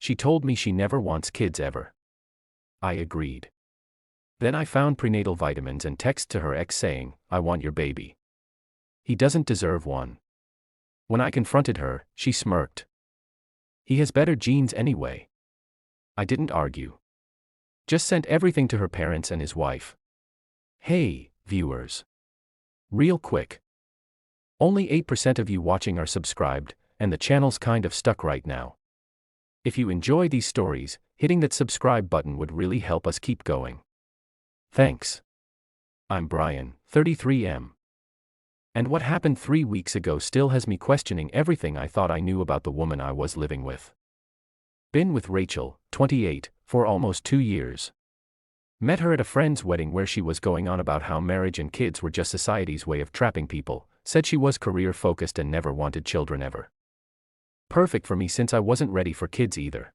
She told me she never wants kids ever. I agreed. Then I found prenatal vitamins and text to her ex saying, "I want your baby. He doesn't deserve one." When I confronted her, she smirked. "He has better genes anyway." I didn't argue. Just sent everything to her parents and his wife. Hey, viewers. Real quick. Only 8% of you watching are subscribed, and the channel's kind of stuck right now. If you enjoy these stories, hitting that subscribe button would really help us keep going. Thanks. I'm Brian, 33M. And what happened 3 weeks ago still has me questioning everything I thought I knew about the woman I was living with. Been with Rachel, 28, for almost 2 years. Met her at a friend's wedding where she was going on about how marriage and kids were just society's way of trapping people, said she was career-focused and never wanted children ever. Perfect for me since I wasn't ready for kids either.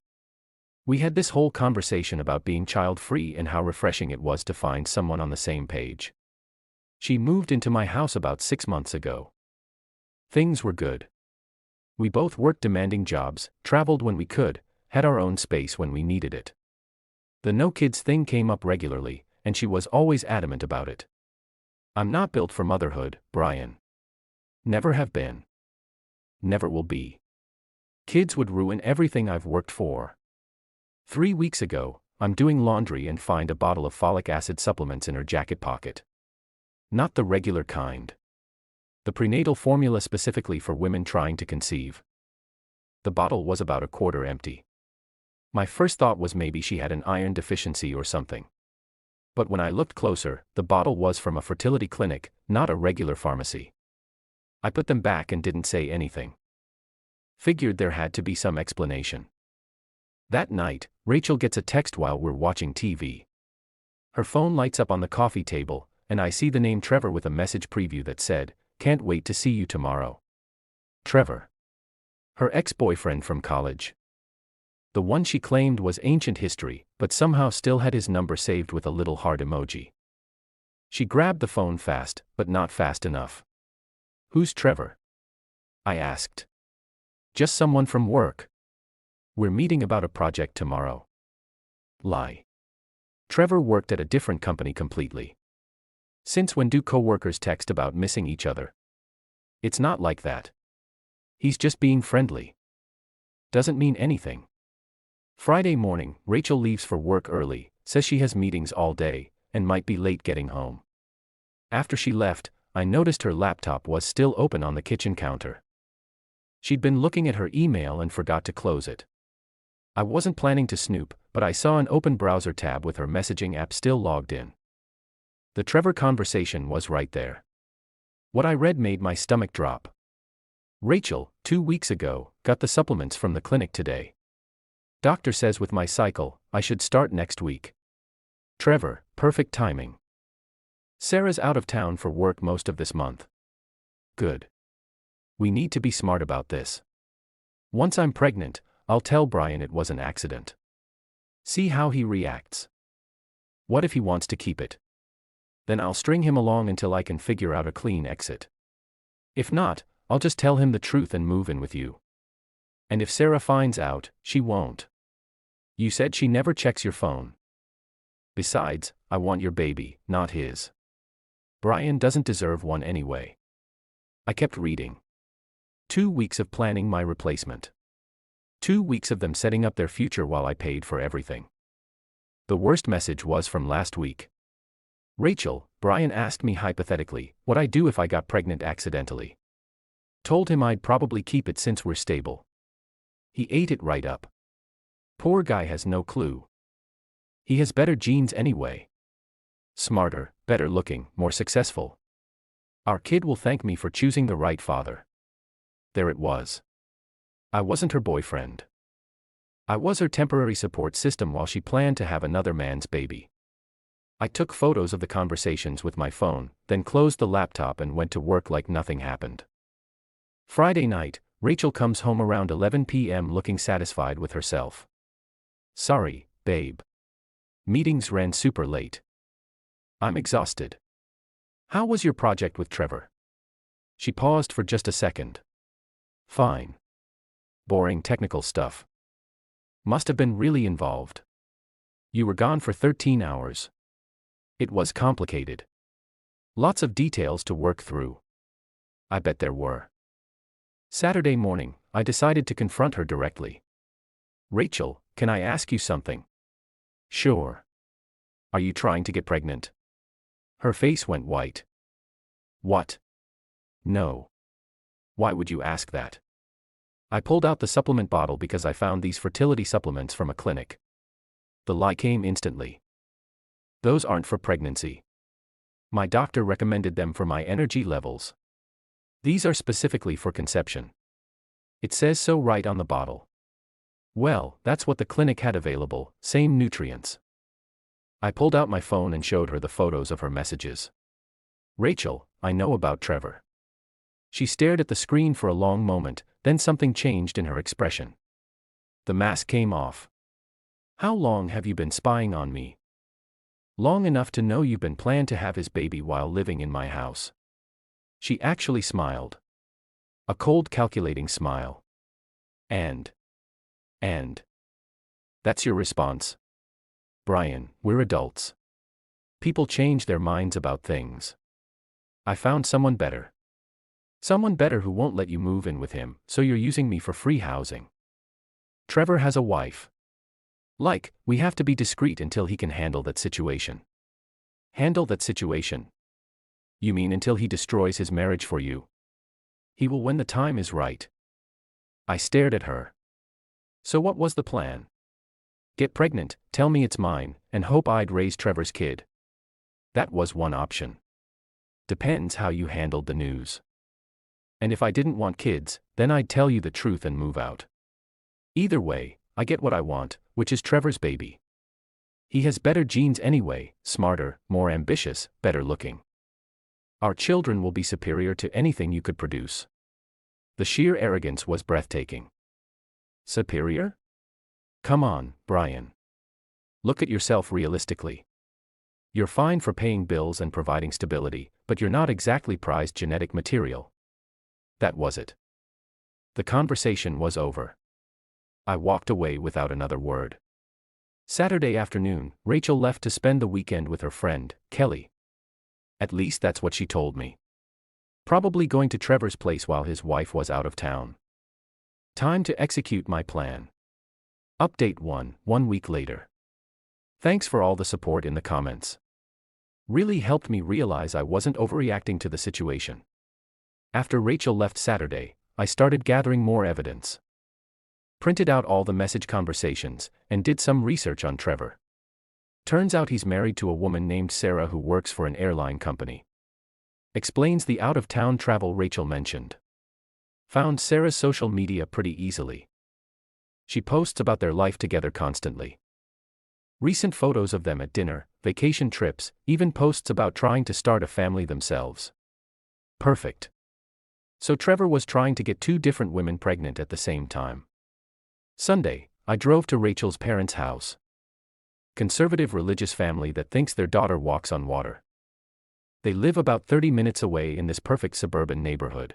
We had this whole conversation about being child-free and how refreshing it was to find someone on the same page. She moved into my house about 6 months ago. Things were good. We both worked demanding jobs, traveled when we could, had our own space when we needed it. The no kids thing came up regularly, and she was always adamant about it. I'm not built for motherhood, Brian. Never have been. Never will be. Kids would ruin everything I've worked for. 3 weeks ago, I'm doing laundry and find a bottle of folic acid supplements in her jacket pocket. Not the regular kind. The prenatal formula specifically for women trying to conceive. The bottle was about a quarter empty. My first thought was maybe she had an iron deficiency or something. But when I looked closer, the bottle was from a fertility clinic, not a regular pharmacy. I put them back and didn't say anything. Figured there had to be some explanation. That night, Rachel gets a text while we're watching TV. Her phone lights up on the coffee table, and I see the name Trevor with a message preview that said, "Can't wait to see you tomorrow." Trevor. Her ex-boyfriend from college. The one she claimed was ancient history, but somehow still had his number saved with a little heart emoji. She grabbed the phone fast, but not fast enough. "Who's Trevor?" I asked. "Just someone from work. We're meeting about a project tomorrow." Lie. Trevor worked at a different company completely. Since when do coworkers text about missing each other? It's not like that. He's just being friendly. Doesn't mean anything. Friday morning, Rachel leaves for work early, says she has meetings all day, and might be late getting home. After she left, I noticed her laptop was still open on the kitchen counter. She'd been looking at her email and forgot to close it. I wasn't planning to snoop, but I saw an open browser tab with her messaging app still logged in. The Trevor conversation was right there. What I read made my stomach drop. Rachel, 2 weeks ago, got the supplements from the clinic today. Doctor says with my cycle, I should start next week. Trevor, perfect timing. Sarah's out of town for work most of this month. Good. We need to be smart about this. Once I'm pregnant, I'll tell Brian it was an accident. See how he reacts. What if he wants to keep it? Then I'll string him along until I can figure out a clean exit. If not, I'll just tell him the truth and move in with you. And if Sarah finds out, she won't. You said she never checks your phone. Besides, I want your baby, not his. Brian doesn't deserve one anyway. I kept reading. 2 weeks of planning my replacement. 2 weeks of them setting up their future while I paid for everything. The worst message was from last week. Rachel, Brian asked me hypothetically, what I'd do if I got pregnant accidentally. Told him I'd probably keep it since we're stable. He ate it right up. Poor guy has no clue. He has better genes anyway. Smarter, better looking, more successful. Our kid will thank me for choosing the right father. There it was. I wasn't her boyfriend. I was her temporary support system while she planned to have another man's baby. I took photos of the conversations with my phone, then closed the laptop and went to work like nothing happened. Friday night, Rachel comes home around 11 p.m. looking satisfied with herself. Sorry, babe. Meetings ran super late. I'm exhausted. How was your project with Trevor? She paused for just a second. Fine. Boring technical stuff. Must have been really involved. You were gone for 13 hours. It was complicated. Lots of details to work through. I bet there were. Saturday morning, I decided to confront her directly. Rachel, can I ask you something? Sure. Are you trying to get pregnant? Her face went white. What? No. Why would you ask that? I pulled out the supplement bottle because I found these fertility supplements from a clinic. The lie came instantly. Those aren't for pregnancy. My doctor recommended them for my energy levels. These are specifically for conception. It says so right on the bottle. Well, that's what the clinic had available, same nutrients. I pulled out my phone and showed her the photos of her messages. Rachel, I know about Trevor. She stared at the screen for a long moment, then something changed in her expression. The mask came off. How long have you been spying on me? Long enough to know you've been planning to have his baby while living in my house. She actually smiled. A cold, calculating smile. And. That's your response? Brian, we're adults. People change their minds about things. I found someone better. Someone better who won't let you move in with him, so you're using me for free housing. Trevor has a wife. We have to be discreet until he can handle that situation. Handle that situation? You mean until he destroys his marriage for you? He will when the time is right. I stared at her. So what was the plan? Get pregnant, tell me it's mine, and hope I'd raise Trevor's kid. That was one option. Depends how you handled the news. And if I didn't want kids, then I'd tell you the truth and move out. Either way, I get what I want, which is Trevor's baby. He has better genes anyway, smarter, more ambitious, better looking. Our children will be superior to anything you could produce. The sheer arrogance was breathtaking. Superior? Come on, Brian. Look at yourself realistically. You're fine for paying bills and providing stability, but you're not exactly prized genetic material. That was it. The conversation was over. I walked away without another word. Saturday afternoon, Rachel left to spend the weekend with her friend, Kelly. At least that's what she told me. Probably going to Trevor's place while his wife was out of town. Time to execute my plan. Update 1 week later. Thanks for all the support in the comments. Really helped me realize I wasn't overreacting to the situation. After Rachel left Saturday, I started gathering more evidence. Printed out all the message conversations, and did some research on Trevor. Turns out he's married to a woman named Sarah who works for an airline company. Explains the out-of-town travel Rachel mentioned. Found Sarah's social media pretty easily. She posts about their life together constantly. Recent photos of them at dinner, vacation trips, even posts about trying to start a family themselves. Perfect. So Trevor was trying to get two different women pregnant at the same time. Sunday, I drove to Rachel's parents' house. Conservative religious family that thinks their daughter walks on water. They live about 30 minutes away in this perfect suburban neighborhood.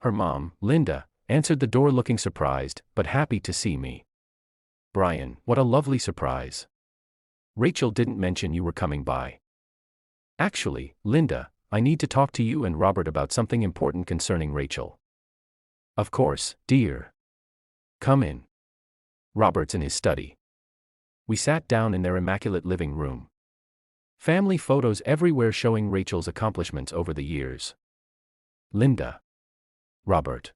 Her mom, Linda, answered the door looking surprised, but happy to see me. Brian, what a lovely surprise. Rachel didn't mention you were coming by. Actually, Linda, I need to talk to you and Robert about something important concerning Rachel. Of course, dear. Come in. Robert's in his study. We sat down in their immaculate living room. Family photos everywhere showing Rachel's accomplishments over the years. Linda. Robert.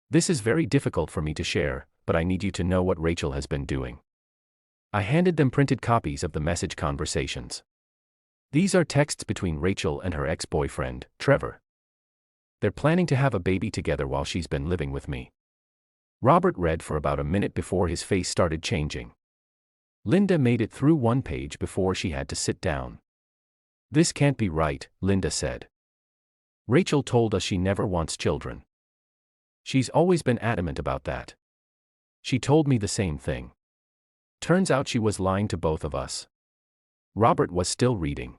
This is very difficult for me to share, but I need you to know what Rachel has been doing. I handed them printed copies of the message conversations. These are texts between Rachel and her ex-boyfriend, Trevor. They're planning to have a baby together while she's been living with me. Robert read for about a minute before his face started changing. Linda made it through one page before she had to sit down. This can't be right, Linda said. Rachel told us she never wants children. She's always been adamant about that. She told me the same thing. Turns out she was lying to both of us. Robert was still reading.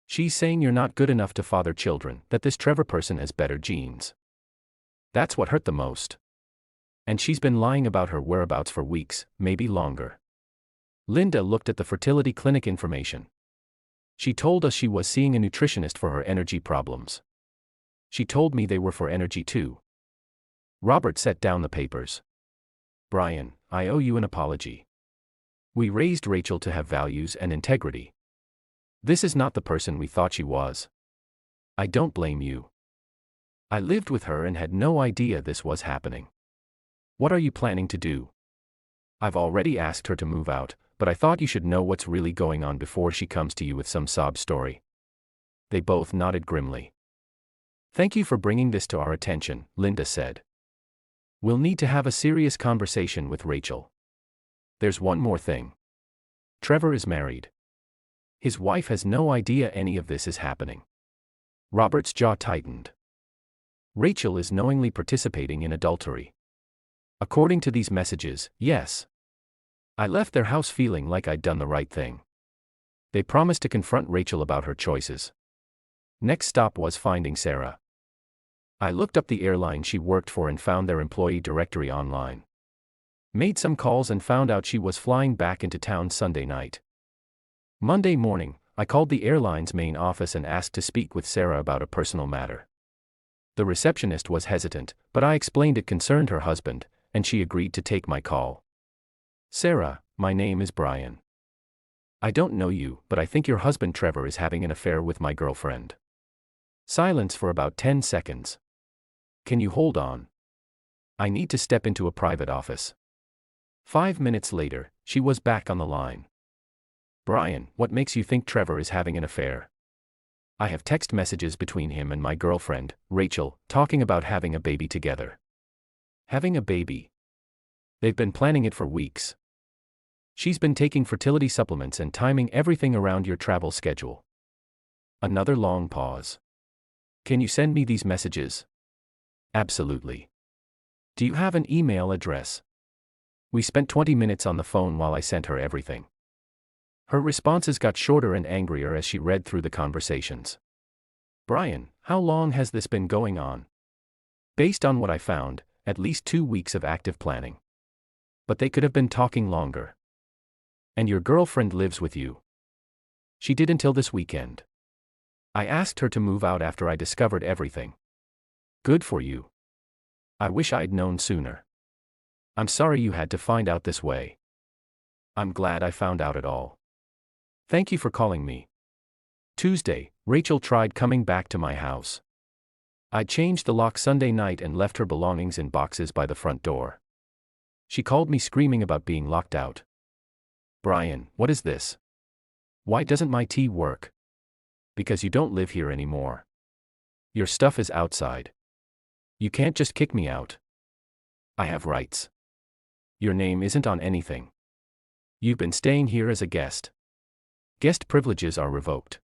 She's saying you're not good enough to father children, that this Trevor person has better genes. That's what hurt the most. And she's been lying about her whereabouts for weeks, maybe longer. Linda looked at the fertility clinic information. She told us she was seeing a nutritionist for her energy problems. She told me they were for energy too. Robert set down the papers. Brian, I owe you an apology. We raised Rachel to have values and integrity. This is not the person we thought she was. I don't blame you. I lived with her and had no idea this was happening. What are you planning to do? I've already asked her to move out, but I thought you should know what's really going on before she comes to you with some sob story. They both nodded grimly. Thank you for bringing this to our attention, Linda said. We'll need to have a serious conversation with Rachel. There's one more thing. Trevor is married. His wife has no idea any of this is happening. Robert's jaw tightened. Rachel is knowingly participating in adultery. According to these messages, yes. I left their house feeling like I'd done the right thing. They promised to confront Rachel about her choices. Next stop was finding Sarah. I looked up the airline she worked for and found their employee directory online. Made some calls and found out she was flying back into town Sunday night. Monday morning, I called the airline's main office and asked to speak with Sarah about a personal matter. The receptionist was hesitant, but I explained it concerned her husband, and she agreed to take my call. Sarah, my name is Brian. I don't know you, but I think your husband Trevor is having an affair with my girlfriend. Silence for about 10 seconds. Can you hold on? I need to step into a private office. 5 minutes later, she was back on the line. Brian, what makes you think Trevor is having an affair? I have text messages between him and my girlfriend, Rachel, talking about having a baby together. Having a baby? They've been planning it for weeks. She's been taking fertility supplements and timing everything around your travel schedule. Another long pause. Can you send me these messages? Absolutely. Do you have an email address? We spent 20 minutes on the phone while I sent her everything. Her responses got shorter and angrier as she read through the conversations. Brian, how long has this been going on? Based on what I found, at least 2 weeks of active planning. But they could have been talking longer. And your girlfriend lives with you. She did until this weekend. I asked her to move out after I discovered everything. Good for you. I wish I'd known sooner. I'm sorry you had to find out this way. I'm glad I found out at all. Thank you for calling me. Tuesday, Rachel tried coming back to my house. I changed the lock Sunday night and left her belongings in boxes by the front door. She called me screaming about being locked out. Brian, what is this? Why doesn't my tea work? Because you don't live here anymore. Your stuff is outside. You can't just kick me out. I have rights. Your name isn't on anything. You've been staying here as a guest. Guest privileges are revoked.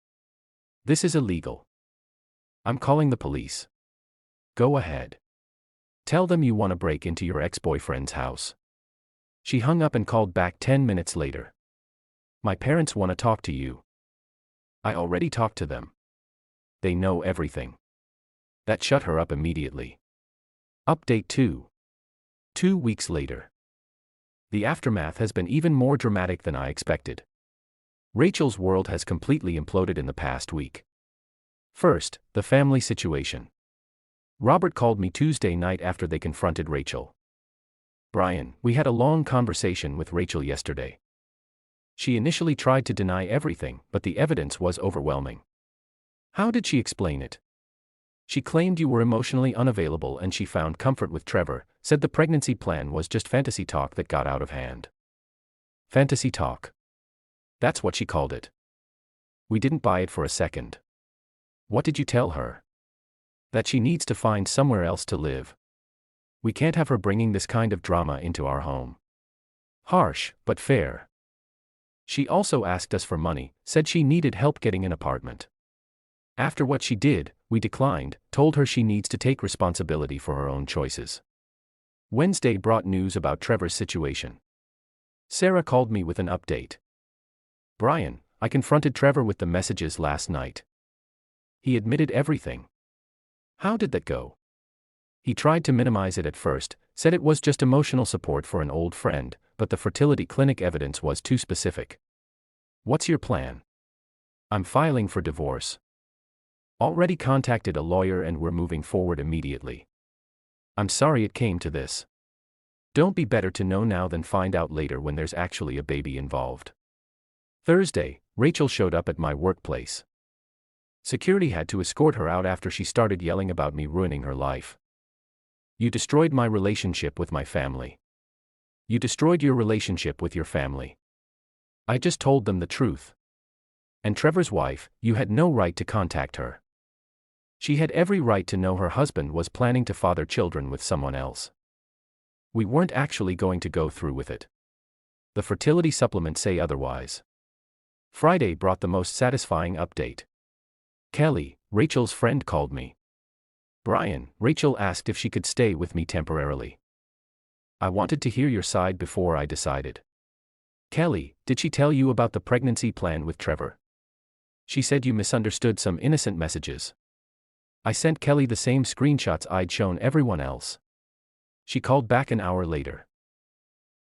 This is illegal. I'm calling the police. Go ahead. Tell them you want to break into your ex-boyfriend's house. She hung up and called back 10 minutes later. My parents want to talk to you. I already talked to them. They know everything. That shut her up immediately. Update 2. 2 weeks later. The aftermath has been even more dramatic than I expected. Rachel's world has completely imploded in the past week. First, the family situation. Robert called me Tuesday night after they confronted Rachel. Brian, we had a long conversation with Rachel yesterday. She initially tried to deny everything, but the evidence was overwhelming. How did she explain it? She claimed you were emotionally unavailable and she found comfort with Trevor, said the pregnancy plan was just fantasy talk that got out of hand. Fantasy talk. That's what she called it. We didn't buy it for a second. What did you tell her? That she needs to find somewhere else to live. We can't have her bringing this kind of drama into our home. Harsh, but fair. She also asked us for money, said she needed help getting an apartment. After what she did, we declined, told her she needs to take responsibility for her own choices. Wednesday brought news about Trevor's situation. Sarah called me with an update. Brian, I confronted Trevor with the messages last night. He admitted everything. How did that go? He tried to minimize it at first, Said it was just emotional support for an old friend, but the fertility clinic evidence was too specific. What's your plan? I'm filing for divorce. Already contacted a lawyer and we're moving forward immediately. I'm sorry it came to this. Don't be better to know now than find out later when there's actually a baby involved. Thursday, Rachel showed up at my workplace. Security had to escort her out after she started yelling about me ruining her life. You destroyed my relationship with my family. You destroyed your relationship with your family. I just told them the truth. And Trevor's wife, you had no right to contact her. She had every right to know her husband was planning to father children with someone else. We weren't actually going to go through with it. The fertility supplements say otherwise. Friday brought the most satisfying update. Kelly, Rachel's friend, called me. Brian, Rachel asked if she could stay with me temporarily. I wanted to hear your side before I decided. Kelly, did she tell you about the pregnancy plan with Trevor? She said you misunderstood some innocent messages. I sent Kelly the same screenshots I'd shown everyone else. She called back an hour later.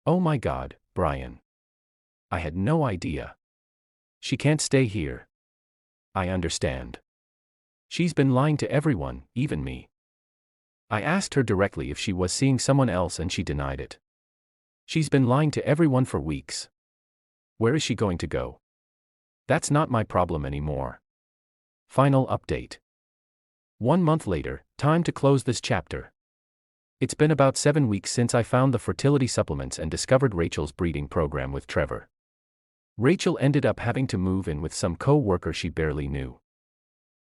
Oh my God, Brian. I had no idea. She can't stay here. I understand. She's been lying to everyone, even me. I asked her directly if she was seeing someone else and she denied it. She's been lying to everyone for weeks. Where is she going to go? That's not my problem anymore. Final update. 1 month later, time to close this chapter. It's been about 7 weeks since I found the fertility supplements and discovered Rachel's breeding program with Trevor. Rachel ended up having to move in with some co-worker she barely knew.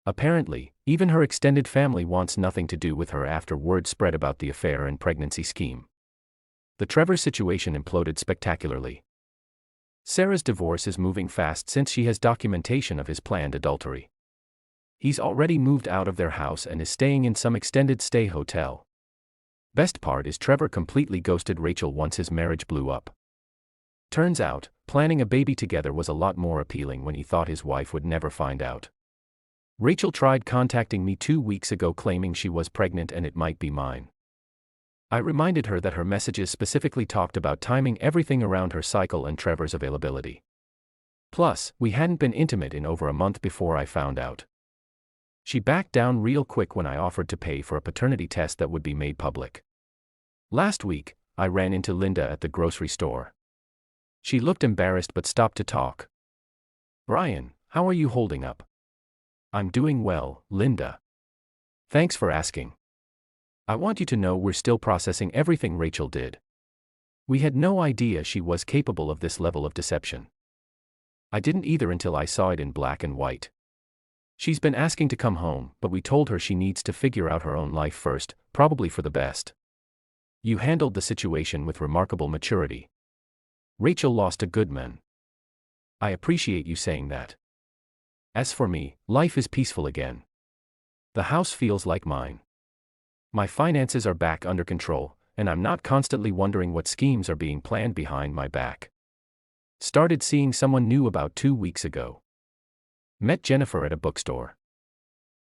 Apparently, even her extended family wants nothing to do with her after word spread about the affair and pregnancy scheme. The Trevor situation imploded spectacularly. Sarah's divorce is moving fast since she has documentation of his planned adultery. He's already moved out of their house and is staying in some extended stay hotel. Best part is Trevor completely ghosted Rachel once his marriage blew up. Turns out, planning a baby together was a lot more appealing when he thought his wife would never find out. Rachel tried contacting me 2 weeks ago claiming she was pregnant and it might be mine. I reminded her that her messages specifically talked about timing everything around her cycle and Trevor's availability. Plus, we hadn't been intimate in over a month before I found out. She backed down real quick when I offered to pay for a paternity test that would be made public. Last week, I ran into Linda at the grocery store. She looked embarrassed but stopped to talk. Brian, how are you holding up? I'm doing well, Linda. Thanks for asking. I want you to know we're still processing everything Rachel did. We had no idea she was capable of this level of deception. I didn't either until I saw it in black and white. She's been asking to come home, but we told her she needs to figure out her own life first, probably for the best. You handled the situation with remarkable maturity. Rachel lost a good man. I appreciate you saying that. As for me, life is peaceful again. The house feels like mine. My finances are back under control, and I'm not constantly wondering what schemes are being planned behind my back. Started seeing someone new about 2 weeks ago. Met Jennifer at a bookstore.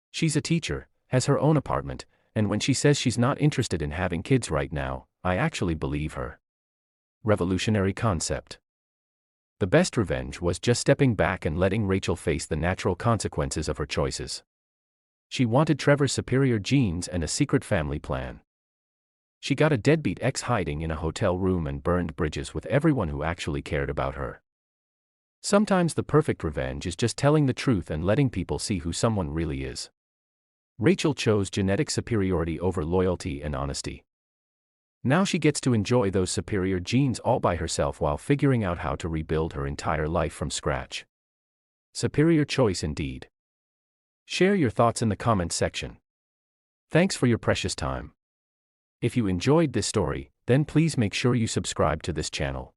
She's a teacher, has her own apartment, and when she says she's not interested in having kids right now, I actually believe her. Revolutionary concept. The best revenge was just stepping back and letting Rachel face the natural consequences of her choices. She wanted Trevor's superior genes and a secret family plan. She got a deadbeat ex hiding in a hotel room and burned bridges with everyone who actually cared about her. Sometimes the perfect revenge is just telling the truth and letting people see who someone really is. Rachel chose genetic superiority over loyalty and honesty. Now she gets to enjoy those superior genes all by herself while figuring out how to rebuild her entire life from scratch. Superior choice indeed. Share your thoughts in the comments section. Thanks for your precious time. If you enjoyed this story, then please make sure you subscribe to this channel.